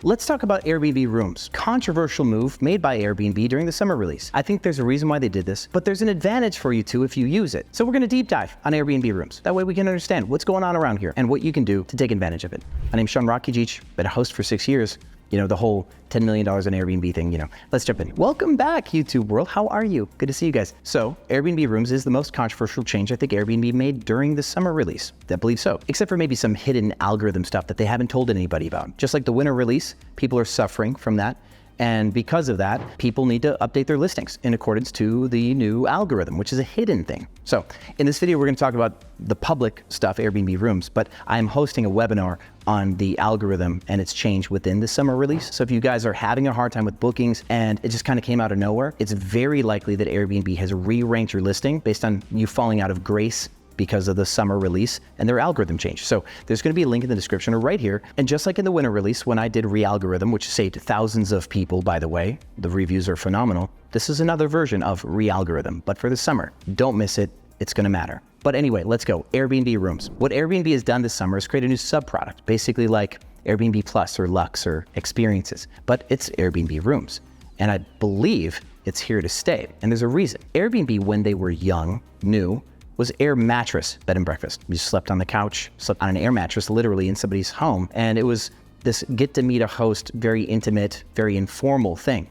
Let's talk about Airbnb rooms. Controversial move made by Airbnb during the summer release. I think there's a reason why they did this, but there's an advantage for you too if you use it. So we're gonna deep dive on Airbnb rooms. That way we can understand what's going on around here and what you can do to take advantage of it. My name's Sean Rakijich, been a host for 6 years. You know, the whole $10 million on Airbnb thing, you know. Let's jump in. Welcome back, YouTube world. How are you? Good to see you guys. So, Airbnb Rooms is the most controversial change I think Airbnb made during the summer release. I believe so. Except for maybe some hidden algorithm stuff that they haven't told anybody about. Just like the winter release, people are suffering from that. And because of that, people need to update their listings in accordance to the new algorithm, which is a hidden thing. So in this video, we're gonna talk about the public stuff, Airbnb Rooms, but I'm hosting a webinar on the algorithm and its change within the summer release. So if you guys are having a hard time with bookings and it just kind of came out of nowhere, it's very likely that Airbnb has re-ranked your listing based on you falling out of grace because of the summer release and their algorithm change. So there's gonna be a link in the description or right here. And just like in the winter release, when I did re-algorithm, which saved thousands of people, by the way, the reviews are phenomenal. This is another version of re-algorithm, but for the summer. Don't miss it, it's gonna matter. But anyway, let's go. Airbnb Rooms. What Airbnb has done this summer is create a new sub-product, basically like Airbnb Plus or Lux or Experiences, but it's Airbnb Rooms. And I believe it's here to stay. And there's a reason. Airbnb, when they were young, new, was air mattress bed and breakfast. You slept on the couch, slept on an air mattress, literally in somebody's home. And it was this get to meet a host, very intimate, very informal thing.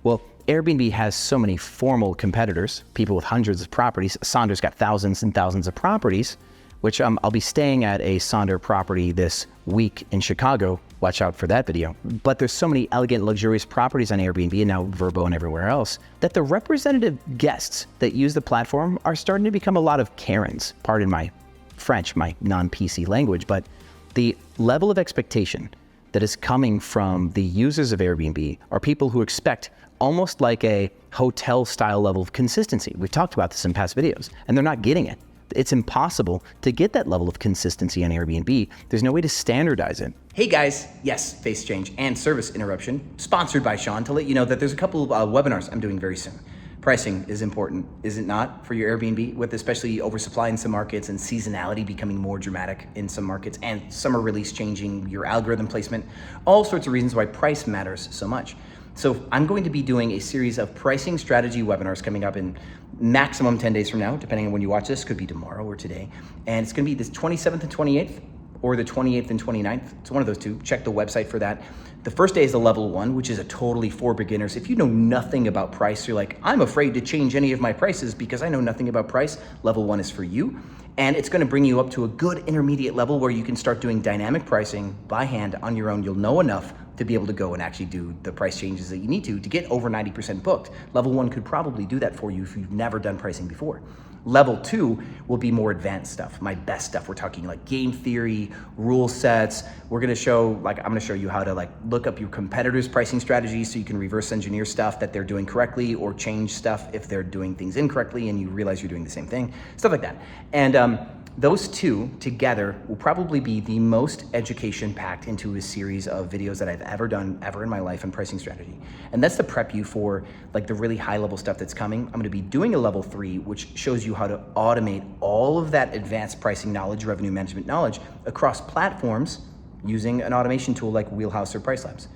Well, Airbnb has so many formal competitors, people with hundreds of properties. Sonder's got thousands and thousands of properties, which I'll be staying at a Sonder property this week in Chicago. Watch out for that video. But there's so many elegant, luxurious properties on Airbnb and now VRBO and everywhere else that the representative guests that use the platform are starting to become a lot of Karens. Pardon my French, my non-PC language, but the level of expectation that is coming from the users of Airbnb are people who expect almost like a hotel style level of consistency. We've talked about this in past videos and they're not getting it. It's impossible to get that level of consistency on Airbnb. There's no way to standardize it. Hey guys, yes, face change and service interruption, sponsored by Sean, to let you know that there's a couple of webinars I'm doing very soon. Pricing is important, is it not, for your Airbnb, with especially oversupply in some markets and seasonality becoming more dramatic in some markets and summer release changing your algorithm placement, all sorts of reasons why price matters so much. So I'm going to be doing a series of pricing strategy webinars coming up in maximum 10 days from now, depending on when you watch this, could be tomorrow or today. And it's gonna be this 27th and 28th, or the 28th and 29th. It's one of those two. Check the website for that. The first day is the level 1, which is a totally for beginners. If you know nothing about price, you're like, I'm afraid to change any of my prices because I know nothing about price. Level 1 is for you. And it's gonna bring you up to a good intermediate level where you can start doing dynamic pricing by hand on your own. You'll know enough to be able to go and actually do the price changes that you need to get over 90% booked. Level 1 could probably do that for you if you've never done pricing before. Level 2 will be more advanced stuff, my best stuff. We're talking like game theory, rule sets. We're gonna show, I'm gonna show you how to look up your competitors' pricing strategies so you can reverse engineer stuff that they're doing correctly or change stuff if they're doing things incorrectly and you realize you're doing the same thing, stuff like that. And those two together will probably be the most education packed into a series of videos that I've ever done in my life on pricing strategy. And that's to prep you for the really high level stuff that's coming. I'm gonna be doing a level 3, which shows you how to automate all of that advanced pricing knowledge, revenue management knowledge across platforms using an automation tool like Wheelhouse or Pricelabs.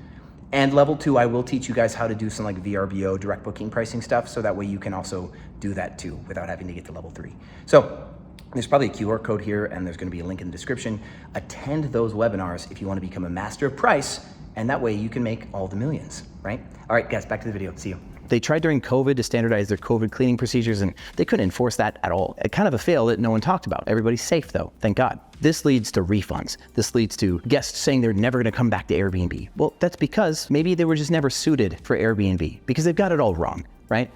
And level 2, I will teach you guys how to do some VRBO, direct booking pricing stuff, so that way you can also do that too without having to get to level 3. So, there's probably a QR code here and there's gonna be a link in the description. Attend those webinars if you wanna become a master of price, and that way you can make all the millions, right? All right, guys, back to the video, see you. They tried during COVID to standardize their COVID cleaning procedures and they couldn't enforce that at all. Kind of a fail that no one talked about. Everybody's safe though, thank God. This leads to refunds. This leads to guests saying they're never gonna come back to Airbnb. Well, that's because maybe they were just never suited for Airbnb because they've got it all wrong, right?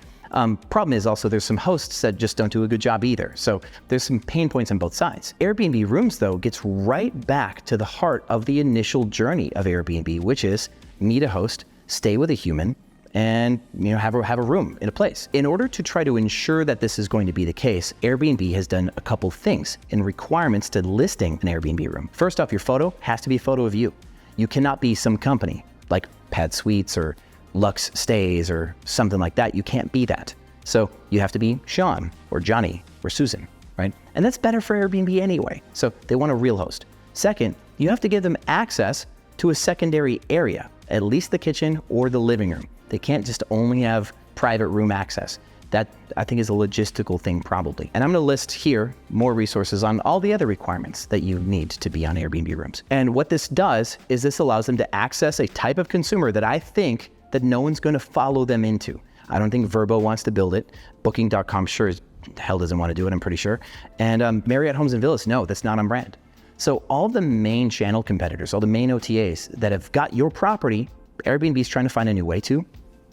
Problem is also there's some hosts that just don't do a good job either. So there's some pain points on both sides. Airbnb Rooms though gets right back to the heart of the initial journey of Airbnb, which is meet a host, stay with a human, and have a room in a place. In order to try to ensure that this is going to be the case, Airbnb has done a couple things in requirements to listing an Airbnb room. First off, your photo has to be a photo of you. You cannot be some company like Pad Suites or Lux Stays or something like that. You can't be that. So you have to be Sean or Johnny or Susan, right? And that's better for Airbnb anyway. So they want a real host. Second, you have to give them access to to a secondary area, at least the kitchen or the living room. They can't just only have private room access. That, I think, is a logistical thing probably. And I'm gonna list here more resources on all the other requirements that you need to be on Airbnb rooms. And what this does is this allows them to access a type of consumer that I think that no one's gonna follow them into. I don't think VRBO wants to build it. Booking.com sure as hell doesn't want to do it, I'm pretty sure. And Marriott Homes and Villas, no, that's not on brand. So all the main channel competitors, all the main OTAs that have got your property, Airbnb is trying to find a new way to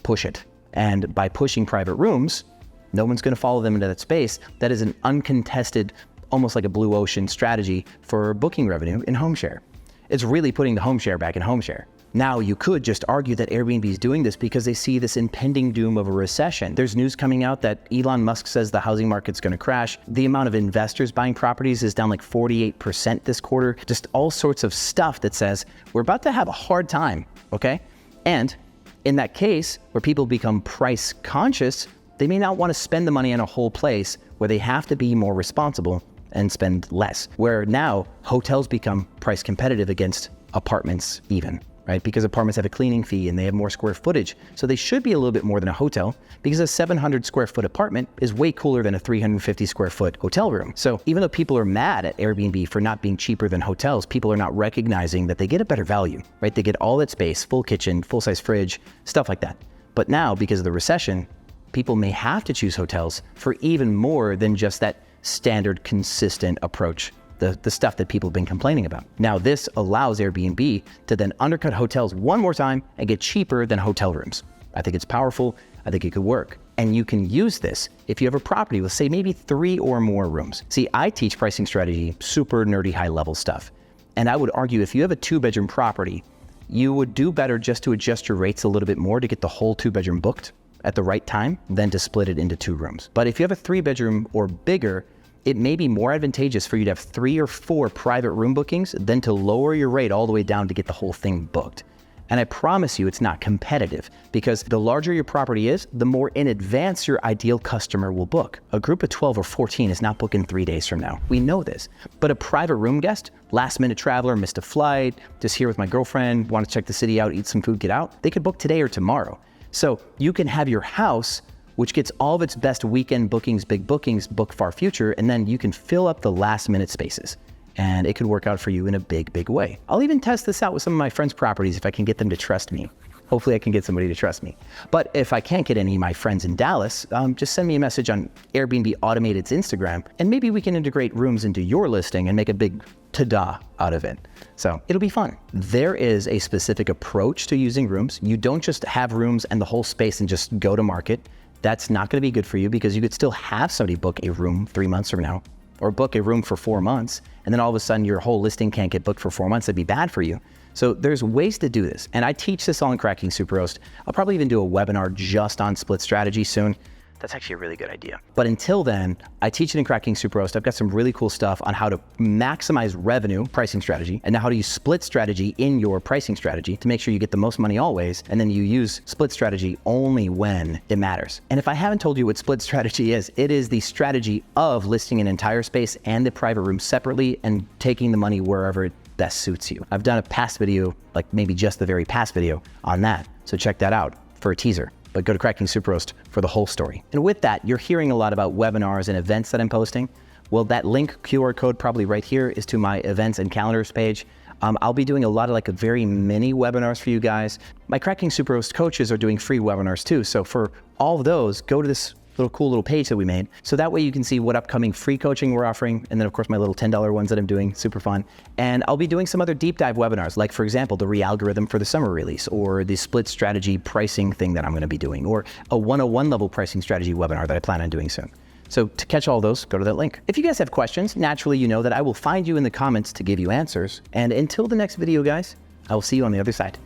push it. And by pushing private rooms, no one's going to follow them into that space. That is an uncontested, almost like a blue ocean strategy for booking revenue in home share. It's really putting the home share back in home share. Now, you could just argue that Airbnb is doing this because they see this impending doom of a recession. There's news coming out that Elon Musk says the housing market's going to crash. The amount of investors buying properties is down like 48% this quarter. Just all sorts of stuff that says we're about to have a hard time, okay? And in that case, where people become price conscious, they may not want to spend the money on a whole place where they have to be more responsible and spend less. Where now hotels become price competitive against apartments even. Right? Because apartments have a cleaning fee and they have more square footage. So they should be a little bit more than a hotel because a 700 square foot apartment is way cooler than a 350 square foot hotel room. So even though people are mad at Airbnb for not being cheaper than hotels, people are not recognizing that they get a better value, right? They get all that space, full kitchen, full size fridge, stuff like that. But now because of the recession, people may have to choose hotels for even more than just that standard consistent approach. The stuff that people have been complaining about. Now this allows Airbnb to then undercut hotels one more time and get cheaper than hotel rooms. I think it's powerful, I think it could work. And you can use this if you have a property with say maybe 3 or more rooms. See, I teach pricing strategy, super nerdy high level stuff. And I would argue if you have a 2-bedroom property, you would do better just to adjust your rates a little bit more to get the whole 2-bedroom booked at the right time than to split it into 2 rooms. But if you have a 3-bedroom or bigger, it may be more advantageous for you to have 3 or 4 private room bookings than to lower your rate all the way down to get the whole thing booked. And I promise you it's not competitive because the larger your property is, the more in advance your ideal customer will book. A group of 12 or 14 is not booking 3 days from now. We know this. But a private room guest, last minute traveler, missed a flight, just here with my girlfriend, want to check the city out, eat some food, get out, they could book today or tomorrow. So you can have your house which gets all of its best weekend bookings, big bookings, book far future, and then you can fill up the last minute spaces. And it could work out for you in a big, big way. I'll even test this out with some of my friends' properties if I can get them to trust me. Hopefully I can get somebody to trust me. But if I can't get any of my friends in Dallas, just send me a message on Airbnb Automated's Instagram, and maybe we can integrate rooms into your listing and make a big ta-da out of it. So it'll be fun. There is a specific approach to using rooms. You don't just have rooms and the whole space and just go to market. That's not going to be good for you because you could still have somebody book a room 3 months from now or book a room for 4 months. And then all of a sudden your whole listing can't get booked for 4 months. That'd be bad for you. So there's ways to do this. And I teach this all in Cracking Superhost. I'll probably even do a webinar just on split strategy soon. That's actually a really good idea. But until then, I teach it in Cracking Superhost. I've got some really cool stuff on how to maximize revenue, pricing strategy, and now how to use split strategy in your pricing strategy to make sure you get the most money always, and then you use split strategy only when it matters. And if I haven't told you what split strategy is, it is the strategy of listing an entire space and the private room separately and taking the money wherever it best suits you. I've done a past video, like maybe just the very past video on that. So check that out for a teaser. But go to Cracking Superhost for the whole story. And with that, you're hearing a lot about webinars and events that I'm posting. Well, that link, QR code probably right here, is to my events and calendars page. I'll be doing a lot of like very mini webinars for you guys. My Cracking Superhost coaches are doing free webinars too. So for all of those, go to this cool little page that we made. So that way you can see what upcoming free coaching we're offering. And then of course my little $10 ones that I'm doing, super fun. And I'll be doing some other deep dive webinars, like for example, the re-algorithm for the summer release, or the split strategy pricing thing that I'm gonna be doing, or a 101 level pricing strategy webinar that I plan on doing soon. So to catch all those, go to that link. If you guys have questions, naturally you know that I will find you in the comments to give you answers. And until the next video, guys, I will see you on the other side.